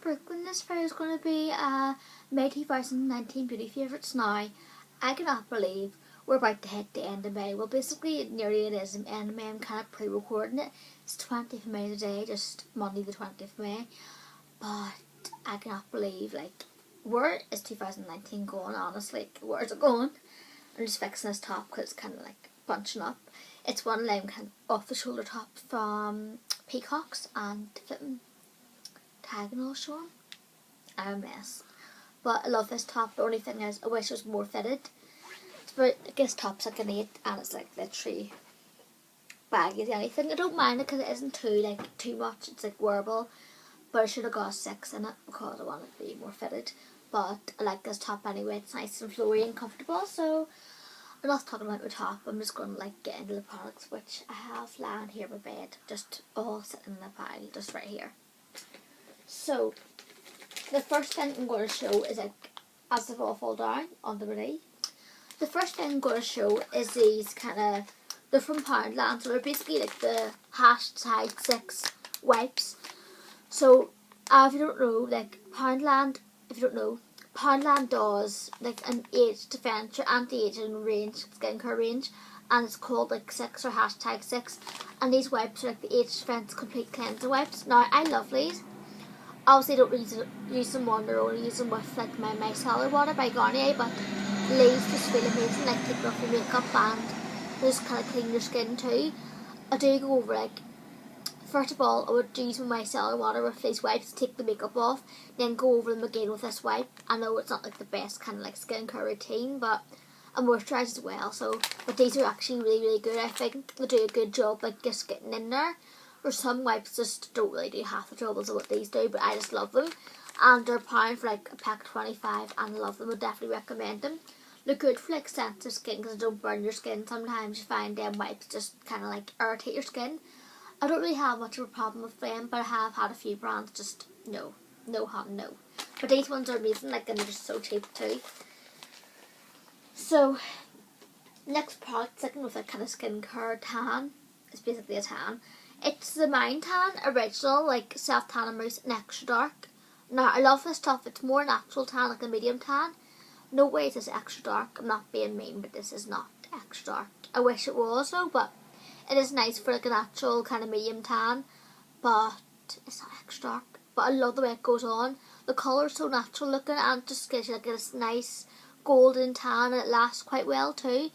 Brookelynne, this video is going to be May 2019 beauty favourites. Now, I cannot believe we're about to hit the end of May. Well, basically, nearly it is the end of May. I'm kind of pre-recording it. It's 20th of May today, just Monday the 20th of May. But I cannot believe, like, where is 2019 going, honestly? Like, where's it going? I'm just fixing this top because it's kind of like bunching up. It's one of them kind of off-the-shoulder top from Peacocks and fitting tag and all showing. I'm a mess. But I love this top. The only thing is, I wish it was more fitted. But I guess top's like an 8 and it's like literally baggy as anything. I don't mind it because it isn't too much. It's like wearable. But I should have got a 6 in it because I want it to be more fitted. But I like this top anyway. It's nice and flowy and comfortable. So I'm not talking about my top. I'm just going to like get into the products which I have lying here in my bed. Just all sitting in a pile just right here. So the first thing I'm going to show is like as they all fall down onto my knee. The first thing I'm going to show is these kind of, they're from Poundland, so they're basically like the #6 wipes. So if you don't know, like Poundland, Poundland does like an age defense or anti-aging range, skincare range, and it's called like 6 or #6. And these wipes are like the age defense complete cleansing wipes. Now I love these. Obviously, don't use them on their own. Use them with like my micellar water by Garnier, but these just feel amazing. Like take off your makeup and just kind of clean your skin too. I do go over like, first of all, I would use my micellar water with these wipes to take the makeup off, then go over them again with this wipe. I know it's not like the best kind of like skincare routine, but I moisturise as well. So, but these are actually really good. I think they do a good job like just getting in there. Or some wipes just don't really do half the job as what these do, but I just love them. And they're £1 for like a pack of 25 and I love them. I would definitely recommend them. They're good for like sensitive skin because they don't burn your skin. Sometimes you find them wipes just kind of like irritate your skin. I don't really have much of a problem with them, but I have had a few brands just no hot no. But these ones are amazing, like, and they're just so cheap too. So next product, second with a kind of skincare tan. It's basically a tan. It's the MineTan original, like self-tanning mousse and extra dark. Now I love this stuff. It's more natural tan, like a medium tan. No way is this extra dark. I'm not being mean, but this is not extra dark. I wish it was though, but it is nice for like a natural kind of medium tan. But it's not extra dark. But I love the way it goes on. The colour is so natural looking and it just gives you like this nice golden tan, and it lasts quite well too.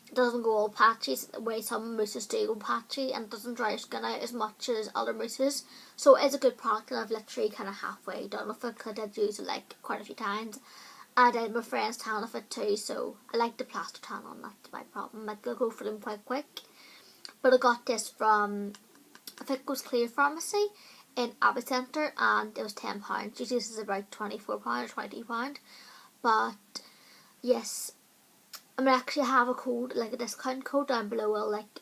It doesn't go all patchy the way some mousses do go patchy, and it doesn't dry your skin out as much as other mousses. So it is a good product, and I've literally kind of halfway done with it because I did use it like quite a few times. I did my friend's tan with it too, so I like the plaster tan on. That's my problem. Like, I'll go for them quite quick. But I got this from, I think it was Clear Pharmacy in Abbey Centre, and it was £10. Usually this is about £24 or £22. But yes, I'm going to actually have a code, like a discount code down below. Well, like,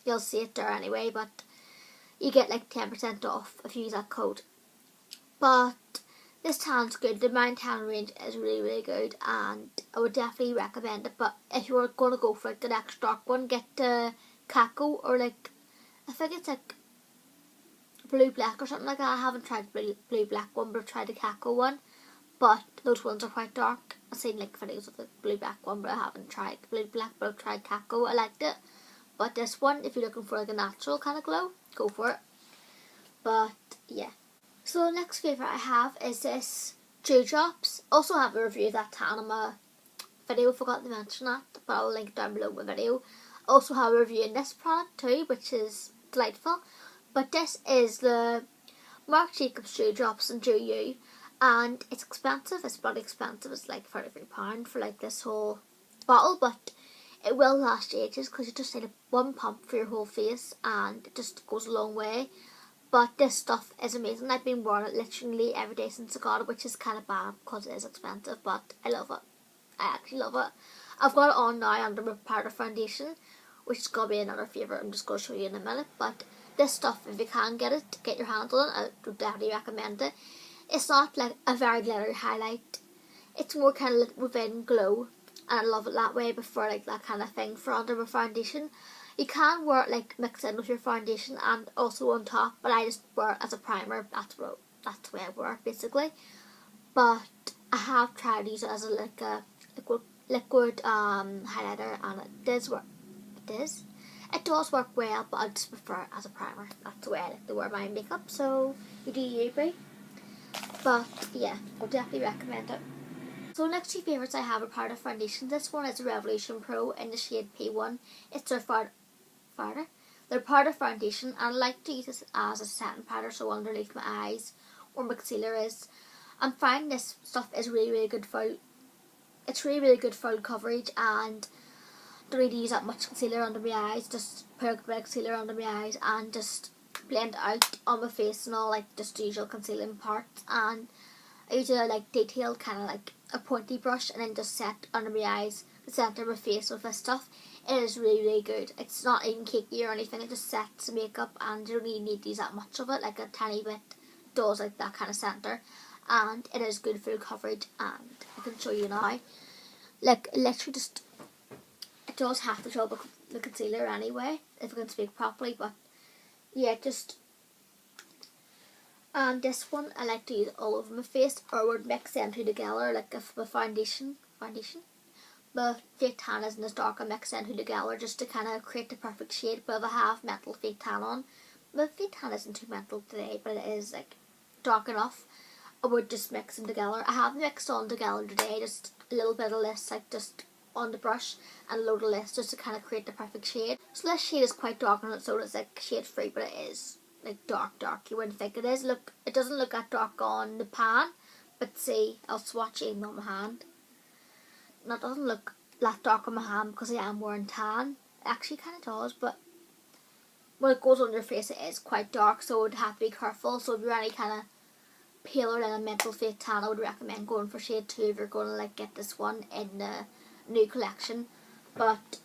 you'll see it there anyway, but you get like 10% off if you use that code. But this tan's good. The MineTan range is really good, and I would definitely recommend it. But if you were going to go for like an extra dark one, get the Kiko, or like, I think it's like blue black or something like that. I haven't tried the blue black one, but I've tried the Kiko one. But those ones are quite dark. I've seen like videos of the blue black one, but I haven't tried the blue black, but I've tried Kiko. I liked it. But this one, if you're looking for like a natural kind of glow, go for it. But yeah. So the next favourite I have is this Dewdrops. Also have a review of that tan on my video. Forgot to mention that, but I'll link down below my video. Also have a review in this product too, which is delightful. But this is the Marc Jacobs Dewdrops and Dew You. And it's expensive. It's bloody expensive. It's like £33 for like this whole bottle, but it will last ages because you just need one pump for your whole face, and it just goes a long way. But this stuff is amazing. I've been wearing it literally every day since I got it, which is kind of bad because it is expensive, but I love it. I actually love it. I've got it on now under my powder foundation, which is going to be another favourite. I'm just going to show you in a minute. But this stuff, if you can get it, get your hands on it, I would definitely recommend it. It's not like a very glittery highlight. It's more kind of like within glow, and I love it that way. Before like that kind of thing for under my foundation. You can wear it like mixed in with your foundation and also on top, but I just wear it as a primer. That's what that's the way I wear it basically. But I have tried to use it as a liquid highlighter, and it does work. It does work well, but I just prefer it as a primer. That's the way I like to wear my makeup. So you do you, agree? But yeah, I'll definitely recommend it. So next two favourites I have are powder foundation. This one is a Revolution Pro in the shade P1. It's their their powder foundation, and I like to use this as a setting powder, so underneath my eyes where my concealer is. I'm finding this stuff is really good for, it's really good full coverage, and don't need to use that much concealer under my eyes. Just put a bit of concealer under my eyes and just blend out on my face and all, like just the usual concealing parts. And I usually like detailed kind of like a pointy brush, and then just set under my eyes, the centre of my face with this stuff. It is really good. It's not even cakey or anything. It just sets the makeup, and you don't really need to use that much of it. Like a tiny bit does like that kind of centre, and it is good full coverage. And I can show you now. Like literally just, it does have to show the concealer anyway, if I can speak properly. But yeah, just. And this one I like to use all over my face, or would mix them two together, like if my foundation. My fake tan isn't as dark, I mix them two together just to kind of create the perfect shade. But if I have metal fake tan on, my fake tan isn't too metal today, but it is like dark enough, I would just mix them together. I have mixed on together today, just a little bit of this, like just on the brush, and a load of this just to kind of create the perfect shade. So this shade is quite dark on its own, it's like shade free, but it is like dark. You wouldn't think it is. Look, it doesn't look that dark on the pan, but see, I'll swatch it on my hand. No, it doesn't look that dark on my hand because I am wearing tan. It actually kind of does, but when it goes on your face, it is quite dark, so I would have to be careful. So if you're any kind of paler than a mental fake tan, I would recommend going for shade 2 if you're going to like get this one in the new collection. But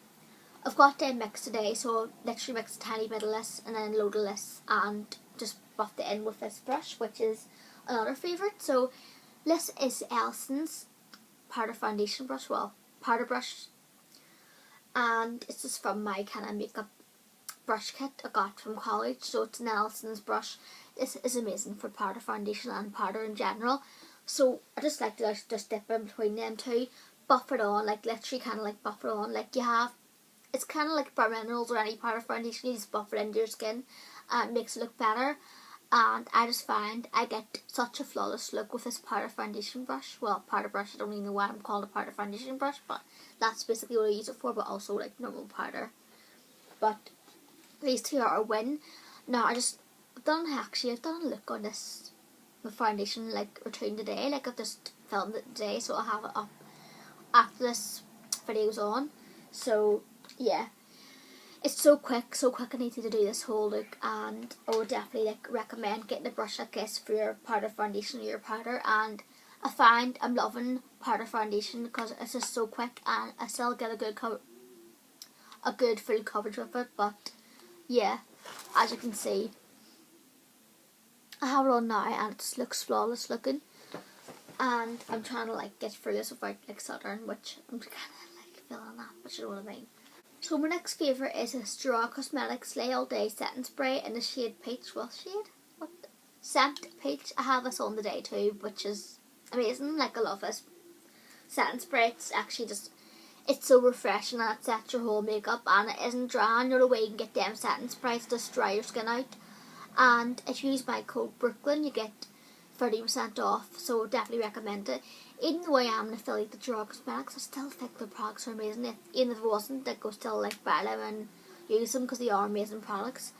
I've got them mixed today, so I literally mixed a tiny bit of this and then a load of this, and just buffed it in with this brush, which is another favourite. So this is Ellison's powder foundation brush, powder brush, and it's just from my kind of makeup brush kit I got from college. So it's an Ellison's brush. This is amazing for powder foundation and powder in general. So I just like to just dip in between them two, buff it on, like literally kind of like buff it on, like you have. It's kind of like Bare Minerals or any powder foundation. You just buff it into your skin, and it makes it look better. And I just find I get such a flawless look with this powder foundation brush. Well, powder brush, I don't even know why I'm called a powder foundation brush, but that's basically what I use it for, but also like normal powder. But these two are a win. Now I've done a look on this, my foundation like routine today. Like I've just filmed it today, so I'll have it up after this video's on. So yeah, it's so quick I need to do this whole look, and I would definitely like recommend getting a brush like this for your powder foundation or your powder. And I find I'm loving powder foundation because it's just so quick, and I still get a good full coverage with it. But yeah, as you can see, I have it on now and it just looks flawless looking, and I'm trying to like get through this without like stuttering, which I'm kind of like feeling that, but you know what I mean. So my next favourite is a Gerard Cosmetics Slay All Day Setting Spray in the shade Peach. Scent Peach. I have this on the day too, which is amazing. Like I love this setting spray. It's actually just, it's so refreshing, and it sets your whole makeup, and it isn't dry. You know the way you can get them setting sprays to just dry your skin out. And if you use my code Brookelynne, you get 30% off. So definitely recommend it. Even though I am an affiliate of Gerard Cosmetics, I still think the products are amazing. Even if it wasn't, I go still like buy them and use them because they are amazing products.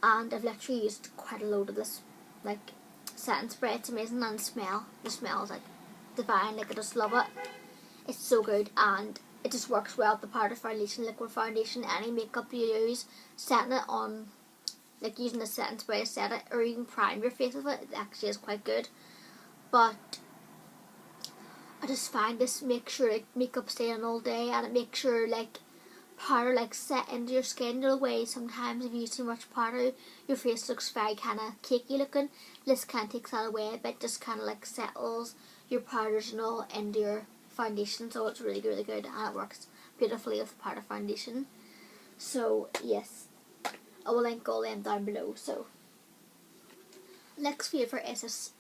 And I've literally used quite a load of this like setting spray. It's amazing, and the smell is like divine. Like I just love it. It's so good, and it just works well with the powder foundation, liquid foundation, any makeup you use. Setting it on, like using the setting spray to set it, or even prime your face with it, it actually is quite good. But I just find this makes sure like makeup stay on all day, and it makes sure like powder like set into your skin. The way sometimes if you use too much powder, your face looks very kind of cakey looking. This kind of takes that away a bit, just kind of like settles your powders and all into your foundation. So it's really good, and it works beautifully with powder foundation. So yes, I will link all them down below. So next favourite is this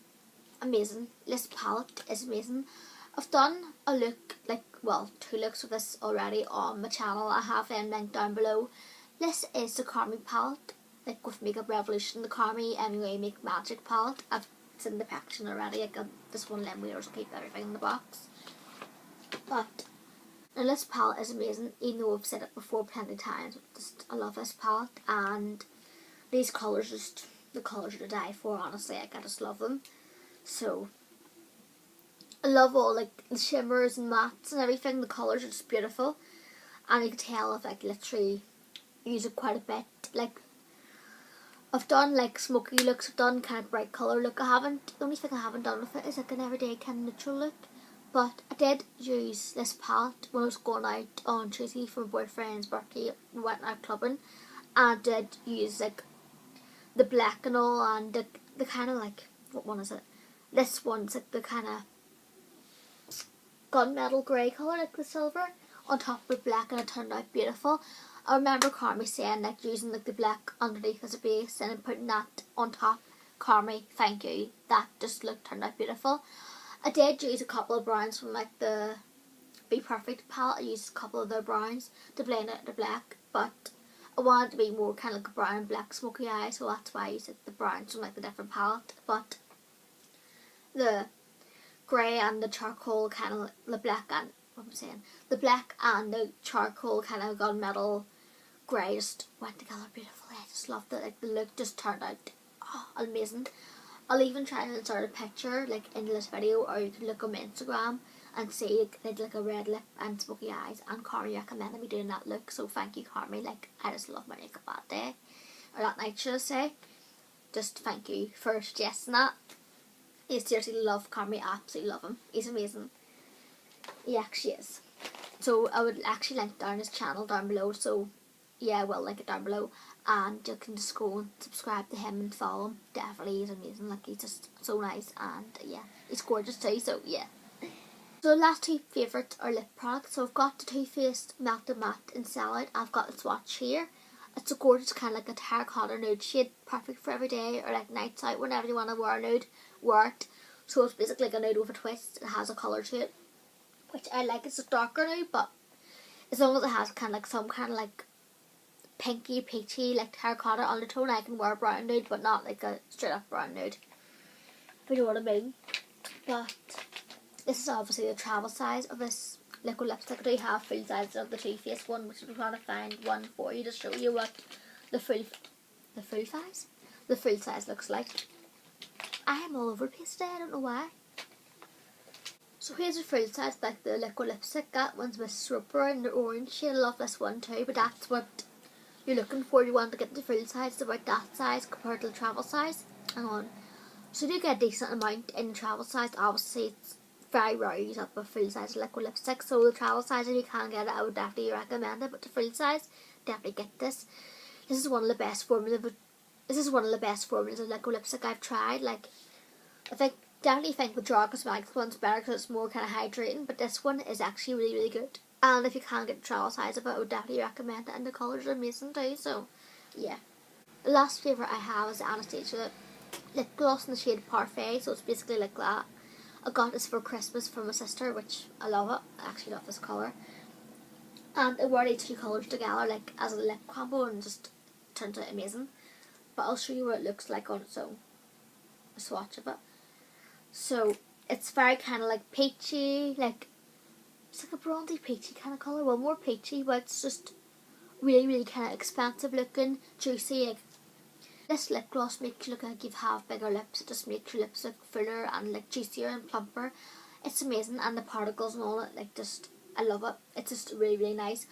amazing. This palette is amazing. I've done a look, like, well, 2 looks of this already on my channel. I have them linked down below. This is the Carmimua palette, like with Makeup Revolution, the Carmimua Anyway Make Magic palette. It's in the packaging already. I got this one of them weirdos to keep everything in the box. But now this palette is amazing, even though I've said it before plenty of times. I love this palette, and these colours, the colours are to die for, honestly. I just love them. So I love all like the shimmers and mattes and everything. The colours are just beautiful, and you can tell I've like literally used it quite a bit. Like, I've done like smoky looks, I've done kind of bright colour look. The only thing I haven't done with it is like an everyday kind of neutral look. But I did use this palette when I was going out on Tuesday for my boyfriend's birthday. We went out clubbing, and I did use like the black and all, and the kind of like, what one is it? This one's like the kind of gunmetal grey colour, like the silver, on top of black, and it turned out beautiful. I remember Carmi saying like using like the black underneath as a base and then putting that on top. Carmi, thank you. That just turned out beautiful. I did use a couple of browns from like the Be Perfect palette. I used a couple of their browns to blend out the black, but I wanted to be more kind of like a brown and black smoky eye, so that's why I used like the browns from like the different palette. But the grey and the charcoal kind of, the black and, the black and the charcoal kind of gunmetal grey just went together beautifully. I just loved it. Like, the look just turned out amazing. I'll even try and insert a picture like in this video, or you can look on my Instagram and see like a red lip and smoky eyes, and Carmi recommended me doing that look, so thank you, Carmi. Like, I just love my makeup that day, or that night should I say. Just thank you for suggesting that. I seriously love Carmi, absolutely love him. He's amazing. He actually is. So I would actually link down his channel down below, so yeah, I will link it down below, and you can just go and subscribe to him and follow him. Definitely, he's amazing. Like, he's just so nice, and yeah, he's gorgeous too, so yeah. So the last 2 favourites are lip products. So I've got the Too Faced Melted Matte in Sellout. I've got the swatch here. It's a gorgeous kind of like a terracotta nude shade, perfect for every day or like nights out. Whenever you want to wear a nude, wear it. So it's basically like a nude with a twist. It has a colour to it, which I like. It's a darker nude, but as long as it has kind of like some kind of like pinky, peachy, like terracotta undertone, I can wear a brown nude, but not like a straight up brown nude, if you know what I mean. But this is obviously the travel size of this liquid lipstick. I do have full sizes of the Too Faced one, which I'm trying to find one for you to show you what the full size looks like. I am all over the place today, I don't know why. So here's the full size, like the liquid lipstick. That one's with Super in the orange shade. I love this one too, but that's what you're looking for. You want to get the full size. It's about that size compared to the travel size. Hang on. So you do get a decent amount in the travel size. Obviously, it's very rare you have a full size liquid lipstick. So the travel size, if you can get it, I would definitely recommend it. But the full size, definitely get this. This is one of the best formulas. Of liquid lipstick I've tried. Like, definitely think the Gerard Cosmetics one's better because it's more kind of hydrating. But this one is actually really, really good. And if you can't get the travel size of it, I would definitely recommend it. And the colours are amazing too, so yeah. The last favourite I have is the Anastasia lip gloss in the shade Parfait, so it's basically like that. I got this for Christmas from my sister, which I love it. I actually love this colour. And I wore these 2 colours together, like as a lip combo, and just turns out amazing. But I'll show you what it looks like on its own. A swatch of it. So it's very kind of like peachy, like, it's like a bronzy peachy kind of colour. Well, more peachy, but it's just really, really kind of expansive looking, juicy. Like, this lip gloss makes you look like you have bigger lips. It just makes your lips look fuller and like juicier and plumper. It's amazing, and the particles and all it, like, just, I love it. It's just really, really nice.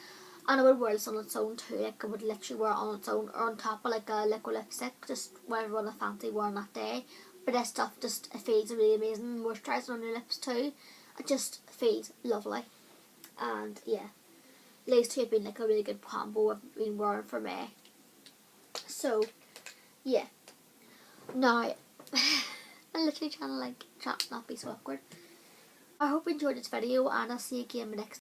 And I would wear this on its own too. Like, I would literally wear it on its own or on top of like a liquid lipstick, just whatever one I fancy wearing that day. But this stuff just, it feels really amazing. Moisturising on your lips too. It just feels lovely. And yeah, these 2 have been like a really good combo I've been wearing for me. So yeah, now I'm literally trying to like not be so awkward. I hope you enjoyed this video, and I'll see you again in the next